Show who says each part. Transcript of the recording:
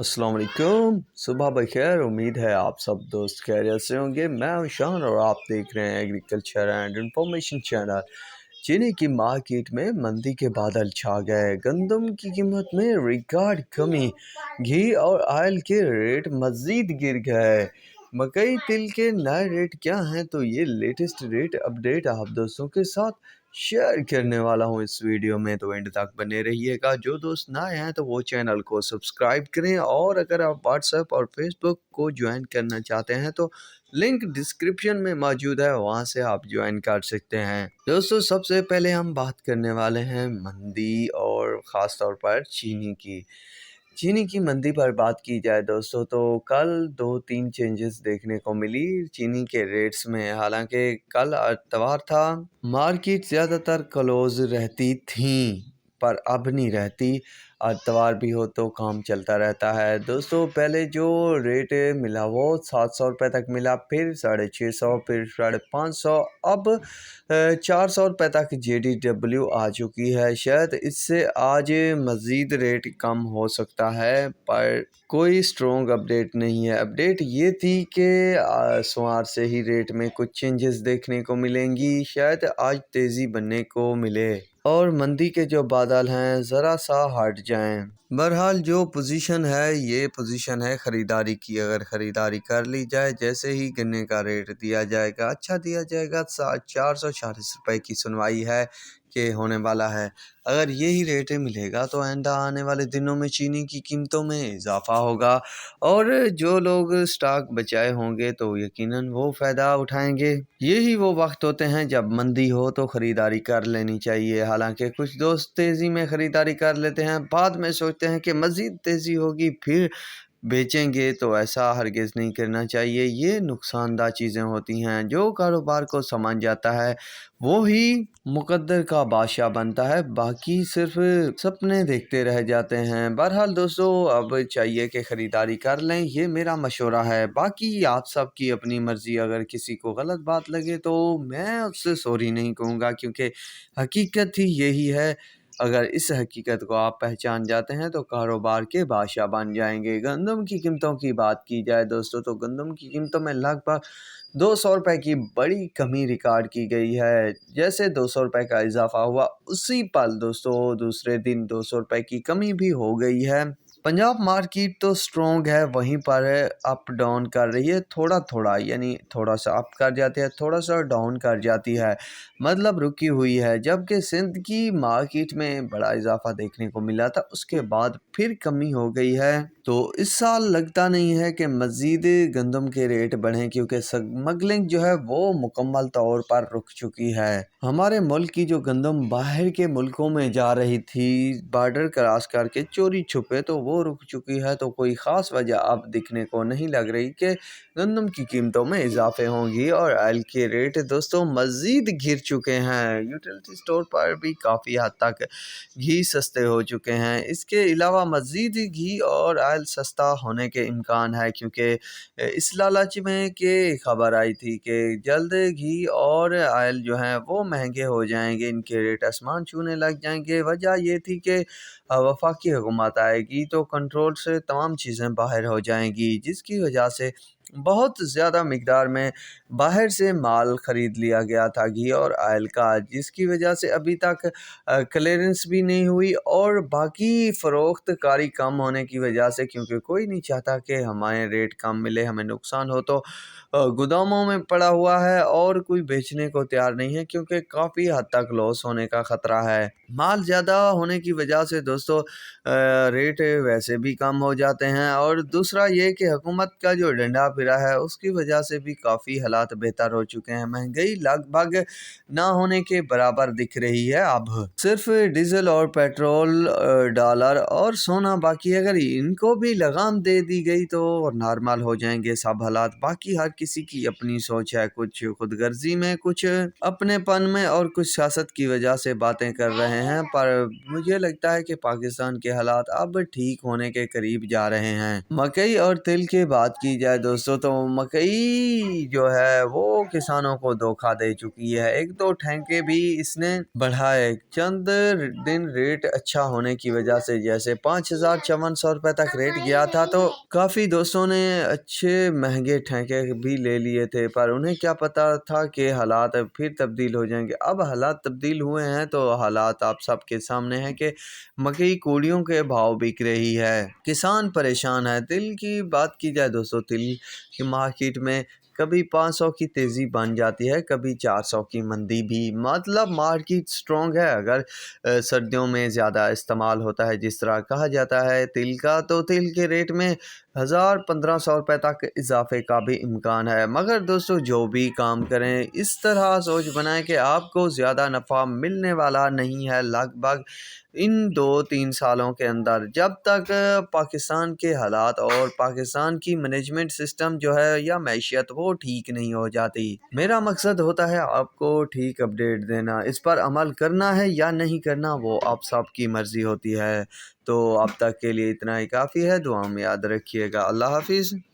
Speaker 1: अस्सलाम वालेकुम। सुबह बखैर। उम्मीद है आप सब दोस्त खैरियत से होंगे। मैं हूं शान और आप देख रहे हैं एग्रीकल्चर एंड इंफॉर्मेशन चैनल। चीनी की मार्केट में मंदी के बादल छा गए। गंदम की कीमत में रिकॉर्ड कमी, घी और ऑयल के रेट मज़ीद गिर गए। मकई तिल के नए रेट क्या हैं, तो ये लेटेस्ट रेट अपडेट आप दोस्तों के साथ शेयर करने वाला हूँ इस वीडियो में, तो एंड तक बने रहिएगा। जो दोस्त नए हैं तो वो चैनल को सब्सक्राइब करें, और अगर आप व्हाट्सएप और फेसबुक को ज्वाइन करना चाहते हैं तो लिंक डिस्क्रिप्शन में मौजूद है, वहाँ से आप ज्वाइन कर सकते हैं। दोस्तों, सबसे पहले हम बात करने वाले हैं मंदी और ख़ास तौर पर चीनी की मंदी पर बात की जाए दोस्तों, तो कल 2-3 चेंजेस देखने को मिली चीनी के रेट्स में। हालांकि कल इतवार था, मार्केट ज़्यादातर क्लोज रहती थी, पर अब नहीं रहती। इतवार भी हो तो काम चलता रहता है दोस्तों। पहले जो रेट मिला वो 700 रुपये तक मिला, फिर 650, फिर 550, अब 400 रुपये तक JDW आ चुकी है। शायद इससे आज मज़ीद रेट कम हो सकता है, पर कोई स्ट्रॉन्ग अपडेट नहीं है। अपडेट ये थी कि सोमवार से ही रेट में कुछ चेंजेस देखने को मिलेंगी, शायद आज तेज़ी बनने को मिले और मंदी के जो बादल हैं ज़रा सा हट जाएं। बहरहाल जो पोजीशन है, ये पोजीशन है ख़रीदारी की। अगर ख़रीदारी कर ली जाए, जैसे ही गन्ने का रेट दिया जाएगा, अच्छा दिया जाएगा, 440 रुपये की सुनवाई है कि होने वाला है। अगर यही रेट मिलेगा तो आइंदा आने वाले दिनों में चीनी की कीमतों में इजाफा होगा, और जो लोग स्टॉक बचाए होंगे तो यकीनन वो फ़ायदा उठाएंगे। यही वो वक्त होते हैं जब मंदी हो तो ख़रीदारी कर लेनी चाहिए। हालांकि कुछ दोस्त तेज़ी में ख़रीदारी कर लेते हैं, बाद में सोचते हैं कि मज़ीद तेज़ी होगी फिर बेचेंगे, तो ऐसा हरगिज़ नहीं करना चाहिए। ये नुकसानदा चीज़ें होती हैं। जो कारोबार को समझ जाता है वो ही मुकद्दर का बादशाह बनता है, बाकी सिर्फ सपने देखते रह जाते हैं। बहरहाल दोस्तों, अब चाहिए कि ख़रीदारी कर लें, ये मेरा मशवरा है। बाकी आप सब की अपनी मर्ज़ी। अगर किसी को गलत बात लगे तो मैं उससे सॉरी नहीं कहूँगा, क्योंकि हकीकत ही यही है। अगर इस हकीकत को आप पहचान जाते हैं तो कारोबार के बादशाह बन जाएंगे। गंदम की कीमतों की बात की जाए दोस्तों, तो गंदम की कीमतों में लगभग 200 रुपये की बड़ी कमी रिकॉर्ड की गई है। जैसे 200 रुपये का इजाफा हुआ, उसी पल दोस्तों दूसरे दिन 200 रुपये की कमी भी हो गई है। पंजाब मार्केट तो स्ट्रॉन्ग है, वहीं पर अप डाउन कर रही है थोड़ा थोड़ा, यानी थोड़ा सा अप कर जाती है, थोड़ा सा डाउन कर जाती है, मतलब रुकी हुई है। जबकि सिंध की मार्केट में बड़ा इजाफा देखने को मिला था, उसके बाद फिर कमी हो गई है। तो इस साल लगता नहीं है कि मज़ीद गंदम के रेट बढ़ें, क्योंकि स्मगलिंग जो है वो मुकम्मल तौर पर रुक चुकी है। हमारे मुल्क की जो गंदम बाहर के मुल्कों में जा रही थी बॉर्डर क्रॉस करके चोरी छुपे, तो वो रुक चुकी है। तो कोई ख़ास वजह अब दिखने को नहीं लग रही कि गंदम की कीमतों में इजाफे होंगी। और ऑयल के रेट दोस्तों मज़ीद गिर चुके हैं। यूटिलिटी स्टोर पर भी काफ़ी हद तक घी सस्ते हो चुके हैं। इसके अलावा मज़ीद घी और ऑयल सस्ता होने के इम्कान है, क्योंकि इस लालच में कि खबर आई थी कि जल्द घी और ऑयल जो हैं वो महंगे हो जाएंगे, इनके रेट आसमान छूने लग जाएंगे। वजह ये थी कि वफाकी हुकूमत आएगी तो कंट्रोल से तमाम चीज़ें बाहर हो जाएंगी, जिसकी वजह से बहुत ज़्यादा मिकदार में बाहर से माल ख़रीद लिया गया था घी और ऑयल का, जिसकी वजह से अभी तक क्लियरेंस भी नहीं हुई, और बाकी फ़रोख्त कारी कम होने की वजह से, क्योंकि कोई नहीं चाहता कि हमारे रेट कम मिले, हमें नुकसान हो, तो गोदामों में पड़ा हुआ है और कोई बेचने को तैयार नहीं है, क्योंकि काफ़ी हद तक लॉस होने का ख़तरा है। माल ज़्यादा होने की वजह से दोस्तों रेट वैसे भी कम हो जाते हैं, और दूसरा ये कि हुकूमत का जो डंडा फिरा है उसकी वजह से भी काफ़ी हालात बेहतर हो चुके हैं। महंगाई लगभग ना होने के बराबर दिख रही है। अब सिर्फ डीजल और पेट्रोल, डॉलर और सोना बाकी, अगर इनको भी लगाम दे दी गई तो नॉर्मल हो जाएंगे सब हालात। बाकी हर किसी की अपनी सोच है, कुछ खुदगर्जी में, कुछ अपनेपन में, और कुछ सियासत की वजह से बातें कर रहे हैं। पर मुझे लगता है कि पाकिस्तान के हालात अब ठीक होने के करीब जा रहे हैं। मकई और तिल की बात की जाए दोस्तों, दोस्तों तो मकई जो है वो किसानों को धोखा दे चुकी है। एक दो ठेके भी इसने बढ़ाए चंद दिन रेट अच्छा होने की वजह से, जैसे 5,5400 रुपए तक रेट गया था तो काफ़ी दोस्तों ने अच्छे महंगे ठेके भी ले लिए थे, पर उन्हें क्या पता था कि हालात फिर तब्दील हो जाएंगे। अब हालात तब्दील हुए हैं तो हालात आप सबके सामने हैं कि मकई कोड़ियों के भाव बिक रही है, किसान परेशान है। तिल की बात की जाए दोस्तों, तिल की मार्केट में कभी 500 की तेज़ी बन जाती है, कभी 400 की मंदी भी। मतलब मार्केट स्ट्रॉन्ग है। अगर सर्दियों में ज़्यादा इस्तेमाल होता है जिस तरह कहा जाता है तिल का, तो तिल के रेट में 1,000-1,500 रुपये तक इजाफे का भी इम्कान है। मगर दोस्तों जो भी काम करें इस तरह सोच बनाएं कि आपको ज़्यादा नफ़ा मिलने वाला नहीं है लगभग इन 2-3 सालों के अंदर, जब तक पाकिस्तान के हालात और पाकिस्तान की मैनेजमेंट सिस्टम जो है या मैशियत वो ठीक नहीं हो जाती। मेरा मकसद होता है आपको ठीक अपडेट देना, इस पर अमल करना है या नहीं करना वो आप सबकी मर्ज़ी होती है। तो अब तक के लिए इतना ही काफ़ी है। दुआ में याद रखिएगा। अल्लाह हाफिज़।